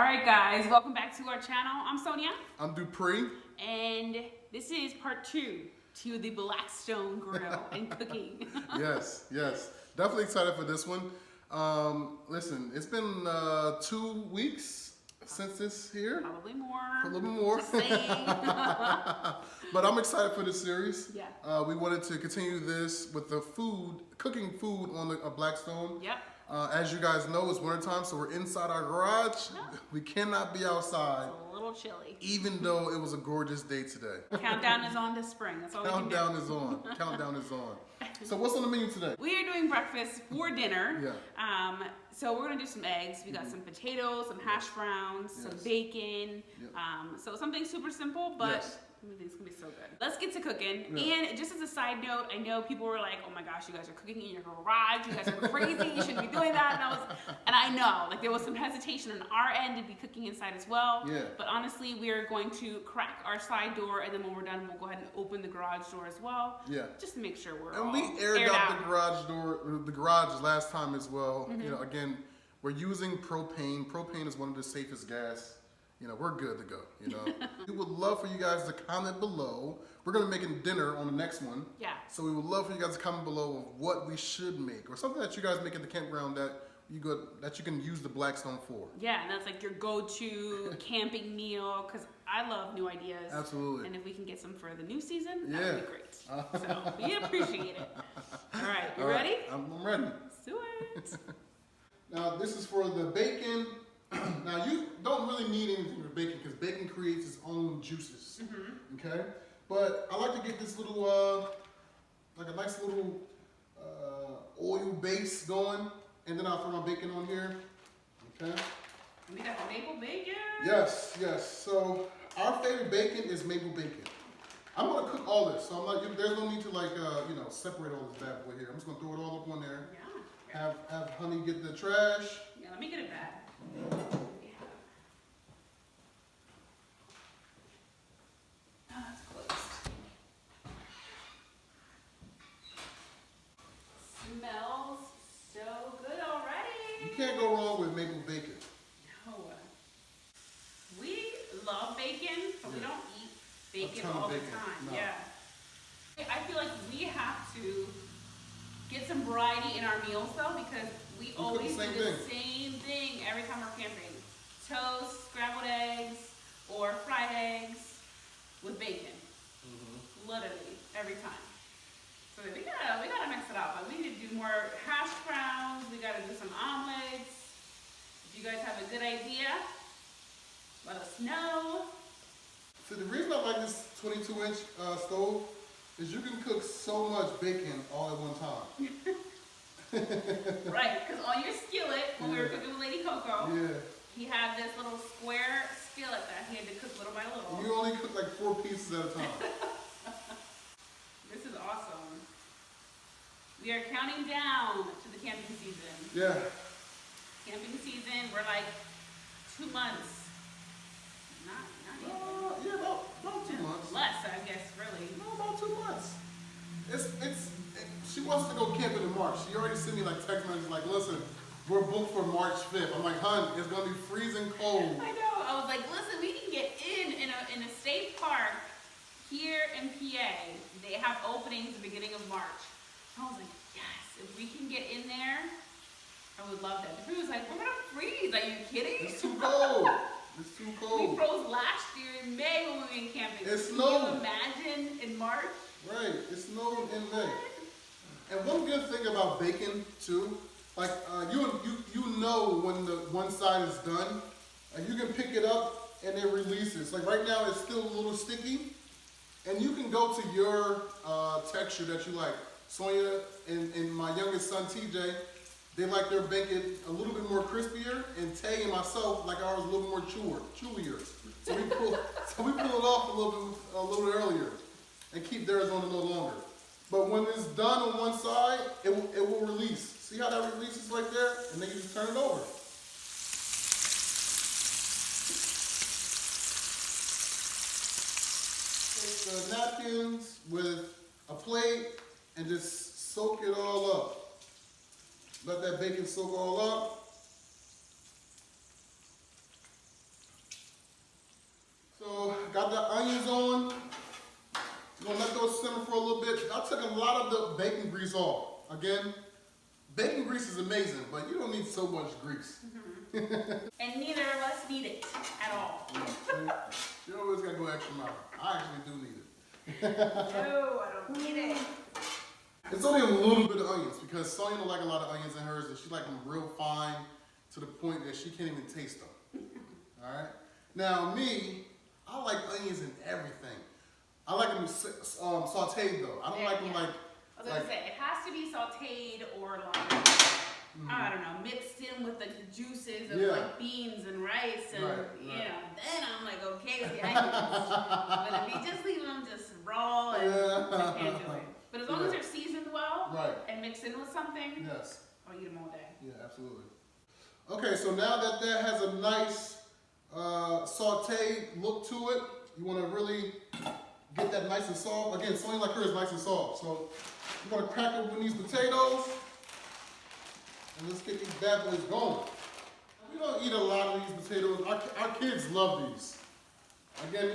Alright guys, welcome back to our channel. I'm Sonia. I'm Dupree. And this is part 2 to the Blackstone griddle and cooking. Yes. Definitely excited for this one. Listen, it's been 2 weeks since this here. Probably more. A little bit more. Just saying. But I'm excited for this series. Yeah. We wanted to continue this with the cooking food on the Blackstone. Yep. As you guys know, it's wintertime, so we're inside our garage. Yeah. We cannot be outside. It's a little chilly. Even though it was a gorgeous day today. Countdown is on to spring. That's all we can do. Countdown is on. Countdown is on. So what's on the menu today? We are doing breakfast for dinner. Yeah. So we're gonna do some eggs. We got some potatoes, some hash browns, some bacon. Yep. So something super simple, but Yes. I think it's gonna be so good. Let's get to cooking. Yeah. And just as a side note, I know people were like, "Oh my gosh, you guys are cooking in your garage. You guys are crazy. You shouldn't be doing that." And I know, like there was some hesitation on our end to be cooking inside as well. Yeah. But honestly, we are going to crack our side door, and then when we're done, we'll go ahead and open the garage door as well. Yeah. Just to make sure we're And all we aired out the garage door, the garage last time as well. Mm-hmm. You know, again, we're using propane. Propane is one of the safest gas. You know, we're good to go, you know. We would love for you guys to comment below. We're gonna be making dinner on the next one. Yeah. So we would love for you guys to comment below of what we should make or something that you guys make at the campground that you can use the Blackstone for. Yeah, and that's like your go-to camping meal, because I love new ideas. Absolutely. And if we can get some for the new season, that Yeah. would be great. So we appreciate it. All right, you All right, ready? I'm ready. Let's do it. Now this is for the bacon. Now you don't really need anything for bacon because bacon creates its own juices. Okay, but I like to get this little, like a nice little oil base going, and then I'll throw my bacon on here. Okay. And we got the maple bacon. Yes. So our favorite bacon is maple bacon. I'm gonna cook all this, so I'm like, there's no need to like, separate all this bad boy here. I'm just gonna throw it all up on there. Yeah. Have honey get the trash. Yeah, let me get it back. Oh, it's closed. Smells so good already. You can't go wrong with maple bacon. No. We love bacon, but we don't eat bacon ton of all the bacon. time. No. Yeah. I feel like we have to get some variety in our meals though, because we always do the same thing every time we're camping. Toast, scrambled eggs, or fried eggs with bacon. Literally every time. So we gotta mix it up. But we need to do more hash browns. We gotta do some omelets. If you guys have a good idea, let us know. So the reason I like this 22-inch stove is you can cook so much bacon all at one time. Right, because on your skillet, when we were cooking with Lady Coco, he had this little square skillet that he had to cook little by little. You only cook like 4 pieces at a time. This is awesome. We are counting down to the camping season. Yeah. Camping season, we're like 2 months. Not even. About 2 months. Less, I guess, really. No, about 2 months. She wants to go camping in March. She already sent me like text messages like, listen, we're booked for March 5th. I'm like, hun, it's gonna be freezing cold. I know. I was like, listen, we can get in a state park here in PA. They have openings at the beginning of March. I was like, yes, if we can get in there, I would love that. He was like, we're gonna freeze. Are you kidding? It's too cold. It's too We cold. froze last year in May when we went camping. It Can snowed. you imagine in March? Right, it snowed in May. And one good thing about bacon too, like you know when the one side is done, you can pick it up and it releases. Like right now it's still a little sticky, and you can go to your texture that you like. Sonia and my youngest son TJ, they like their bacon a little bit more crispier, and Tay and myself like ours a little more chewier. So we pull it off a little bit earlier, and keep theirs on a little longer. But when it's done on one side, it will release. See how that releases right there? And then you just turn it over. Take the napkins with a plate and just soak it all up. Let that bacon soak all up. took a lot of the bacon grease off. Again, bacon grease is amazing, but you don't need so much grease. And neither of us need it at all. You always gotta go extra mile. I actually do need it. No, I don't need it. It's only a little bit of onions because Sonya don't like a lot of onions in hers, and she like them real fine to the point that she can't even taste them. All right. Now me, I like onions in everything. I like them sautéed though. I don't like them like. I was gonna say it has to be sautéed or like I don't know, mixed in with the juices of like beans and rice and you know. Then I'm like okay with the onions. But if you just leave them just raw, and I can't do it. But as long as they're seasoned well and mixed in with something, I'll eat them all day. Yeah, absolutely. Okay, so now that that has a nice sauteed look to it, you want to really get that nice and soft. Again, something like hers is nice and soft. So you're going to crack open these potatoes, and let's get these bad boys going. We don't eat a lot of these potatoes. Our kids love these. Again,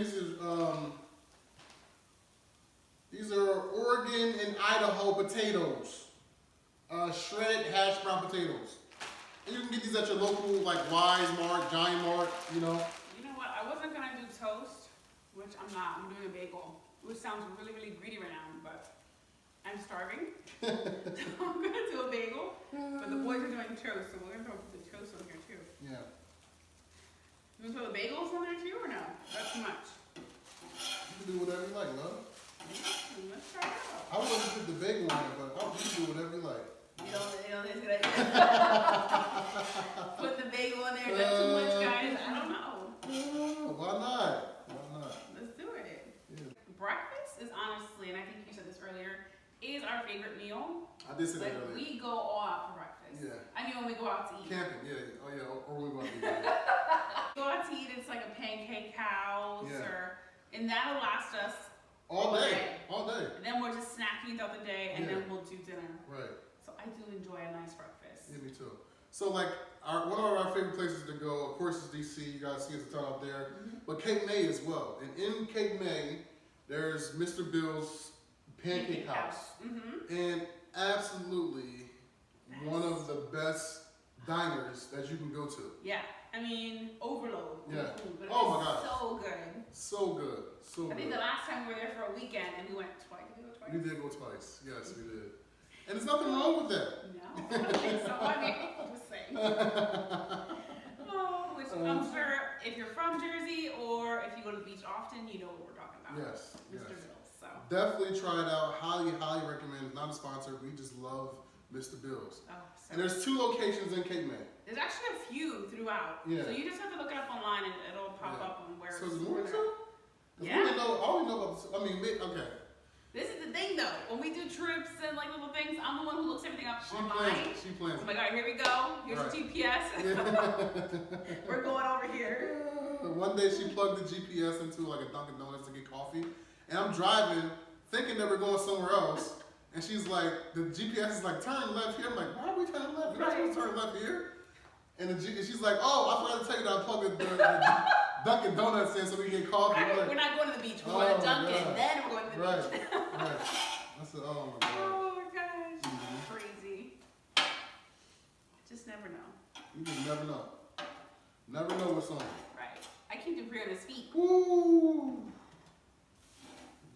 these are Oregon and Idaho potatoes, shredded hash brown potatoes. And you can get these at your local like Wise Mart, Giant Mart, you know. You know what? I wasn't gonna do toast, which I'm not. I'm doing a bagel, which sounds really, really greedy right now, but I'm starving. So I'm gonna do a bagel, but the boys are doing toast, so we're gonna throw the toast on here too. Yeah. You wanna throw the bagels on there too, or no? That's too much. You can do whatever you like, love. Let's try it out. I wouldn't put the bagel on it, but you can do whatever you like. You don't think it's a good idea? Put the bagel in there, that's too much, guys. I don't know. Why not? Why not? Let's do it. Yeah. Breakfast is honestly, and I think you said this earlier, is our favorite meal. I did say that Like, earlier. we go all out for breakfast. Yeah. I mean, when we go out to eat. Camping, yeah. Oh yeah, or we go out to eat. Go out to eat, it's like a pancake house, and that'll last us all day. All day. And then we're just snacking throughout the day, and then we'll do dinner. Right. So I do enjoy a nice breakfast. Yeah, me too. So like, one of our favorite places to go, of course, is DC. You guys see us a ton out there. But Cape May as well. And in Cape May, there's Mr. Bill's Pancake House. And absolutely one of the best diners that you can go to. Yeah, I mean, overload. Yeah. Food, but Oh my gosh. so good. So good. So good. I think the last time we were there for a weekend and we went twice. Did we go twice? We did go twice. Yes, we did. And there's nothing wrong with that. No, I don't think so. I mean, I'm just saying. Oh, which I'm sure if you're from Jersey or if you go to the beach often, you know what we're talking about. Yes. Mr. Yes. Bill's. So. Definitely try it out. Highly, highly recommend. Not a sponsor. We just love Mr. Bill's. Oh, so and there's 2 locations in Cape May. there's actually a few throughout. Yeah. So you just have to look it up online and it'll pop up on where. So there's more too? Yeah. I already know about this. I mean, okay. This is the thing though. When we do trips and like little things, I'm the one who looks everything up online. She plans I'm like, all right, here we go. Here's the GPS. We're going over here. One day she plugged the GPS into like a Dunkin' Donuts to get coffee. And I'm driving, thinking that we're going somewhere else. And she's like, the GPS is like, turn left here. I'm like, why are we turning left? We're not supposed to turn left here. And she's like, oh, I forgot to tell you that I plugged the Dunkin' Donuts in so we can get coffee. Like, we're not going to the beach. We're going to Dunkin'. Then we're going to the beach. Right. I said, oh my God. Oh my gosh. Crazy. Just never know. You just never know. Never know what's on. Right. I keep the on his feet. Woo!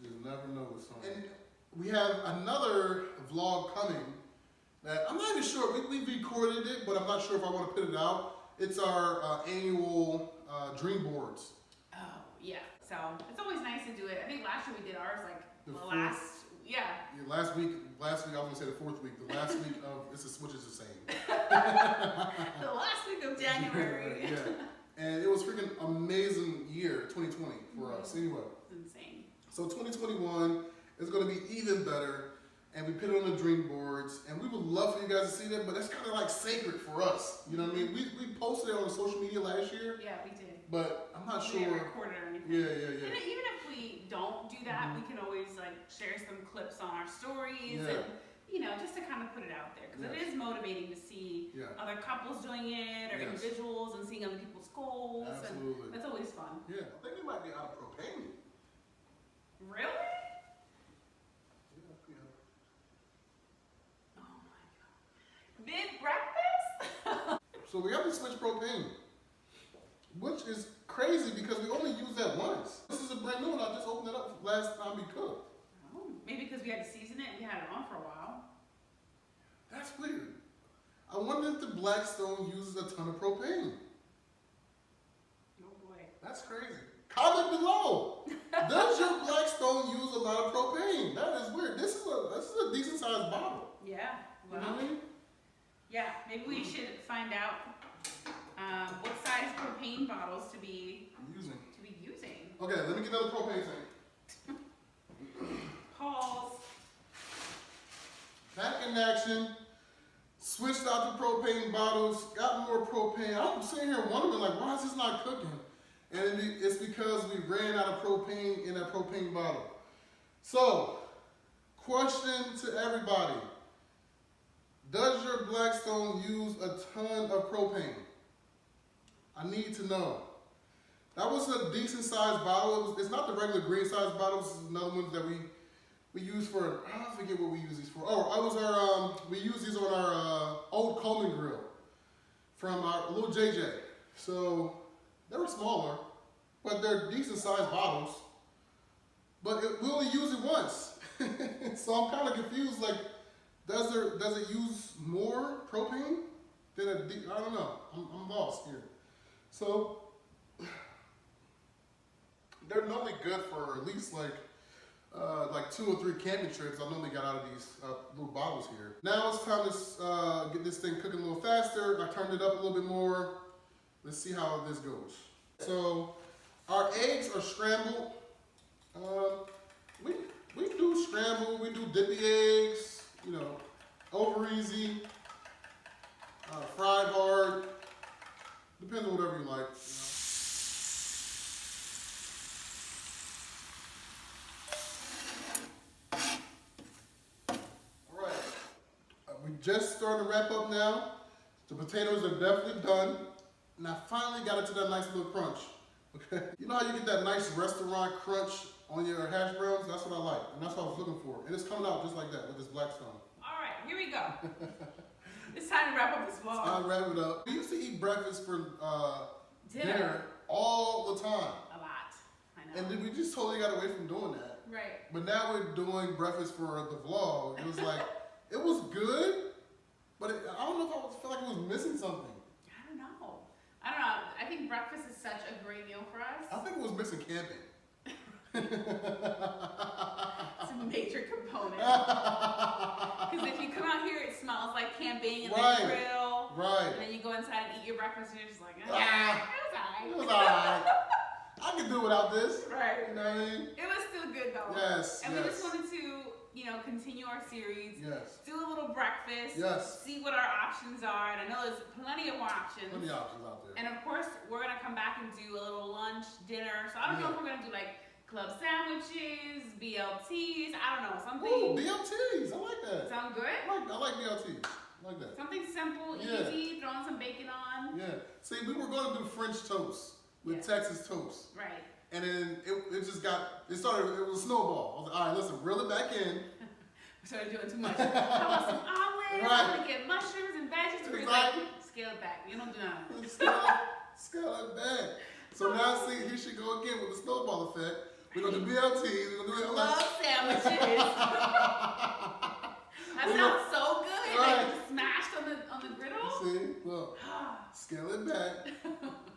You just never know what's on. And we have another vlog coming that I'm not even sure. We recorded it, but I'm not sure if I want to put it out. It's our annual dream boards. Oh, yeah. So it's always nice to do it. I think last year we did ours like last week I was gonna say the 4th week. The last week of which is the same. The last week of January. Yeah. And it was freaking amazing year, 2020 for us. Anyway. It's insane. So 2021 is gonna be even better. And we put it on the dream boards, and we would love for you guys to see that, but that's kind of like sacred for us. You know what I mean? We posted it on social media last year. Yeah, we did. But I'm not sure. We didn't record it or anything. Yeah. And even if we don't do that, we can always like share some clips on our stories and, you know, just to kind of put it out there. Because it is motivating to see other couples doing it or individuals and seeing other people's goals. Absolutely. And that's always fun. Yeah. I think we might be out of propane. Really? Yeah, we out of So we have to switch propane, which is crazy because we only use that once. This is a brand new one. I just opened it up last time we cooked. Oh, maybe because we had to season it. We had it on for a while. That's weird. I wonder if the Blackstone uses a ton of propane. Oh boy. That's crazy. Comment below. Does your Blackstone use a lot of propane? That is weird. This is a decent sized bottle. Yeah. Well, You know what I mean? yeah. Maybe we should find out what size propane bottles to be using. Okay, let me get another propane tank. Pause. Back in action. Switched out the propane bottles. Got more propane. I'm sitting here wondering, like, why is this not cooking? And it's because we ran out of propane in that propane bottle. So, question to everybody. Does your Blackstone use a ton of propane? I need to know. That was a decent sized bottle. It's not the regular green sized bottle. This is another one that we use for, I forget what we use these for. Oh, it was our, we use these on our old Coleman grill from our little JJ. So they were smaller, but they're decent sized bottles. But we only use it once. So I'm kind of confused, like, does it use more propane than I don't know. I'm lost here. So they're normally good for at least like 2 or 3 camping trips. I normally got out of these little bottles here. Now it's time to get this thing cooking a little faster. I turned it up a little bit more. Let's see how this goes. So our eggs are scrambled. We do scrambled. We do dippy eggs. You know, over easy, fried hard. Depends on whatever you like. You know. We just starting to wrap up now. The potatoes are definitely done. And I finally got it to that nice little crunch. Okay. You know how you get that nice restaurant crunch on your hash browns? That's what I like. And that's what I was looking for. And it's coming out just like that with this Blackstone. All right, here we go. It's time to wrap up this vlog. I'll wrap it up. We used to eat breakfast for dinner all the time. A lot. I know. And then we just totally got away from doing that. Right. But now we're doing breakfast for the vlog. It was like, it was good, but I don't know if I feel like it was missing something. I don't know. I think breakfast is such a great meal for us. I think it was missing camping. It's a major component. Because if you come out here, it smells like camping and Right. the grill. Right. And then you go inside and eat your breakfast and you're just like, Ah. it was alright. It was alright. I can do without this. Right. You know what I mean? It was still good though. Yes. And yes. we just wanted to, continue our series. Yes. Do a little breakfast. Yes. See what our options are. And I know there's plenty of more options. Plenty of options out there. And of course, we're going to come back and do a little lunch, dinner. So I don't know if we're going to do like club sandwiches, BLTs, I don't know, something. Ooh, BLTs. I like that. Sound good? I like BLTs. I like that. Something simple, Yeah. easy, throwing some bacon on. Yeah. See, we were going to do French toast with Texas toast. Right. And then it was a snowball. I was like, all right, listen, reel it back in. We started doing too much. How about some omelets? Right. I'm going to get mushrooms and veggies. We're Exactly. like, scale it back. You don't do nothing. Scale it back. So now see, here she go again with the snowball effect. We're going to do BLTs. We're going to do it. Love sandwiches. That sounds so good. Right. Like smashed on the griddle. See, look, scale it back.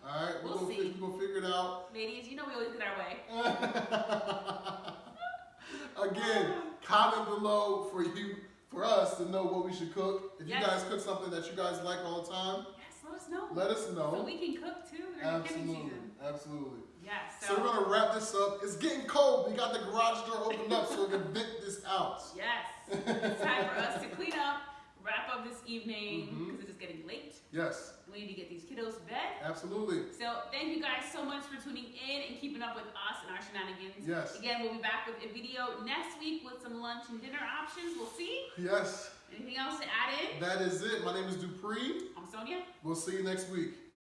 All right, we're We'll see. We're going to figure it out. Ladies, we always get our way. Again, comment below for us to know what we should cook. If Yes. you guys cook something that you guys like all the time, Yes, let us know. let us know. So we can cook too during camping Absolutely, season. absolutely. Yes. So we're gonna wrap this up. It's getting cold. We got the garage door opened up so we can vent this out. Yes. It's time for us to clean up, wrap up this evening because it's getting late. Yes, We need to get these kiddos to bed. absolutely. So thank you guys so much for tuning in and keeping up with us and our shenanigans. Yes. Again, we'll be back with a video next week with some lunch and dinner options. We'll see. Yes, Anything else to add in? that is it. My name is Dupree. I'm Sonia. We'll see you next week.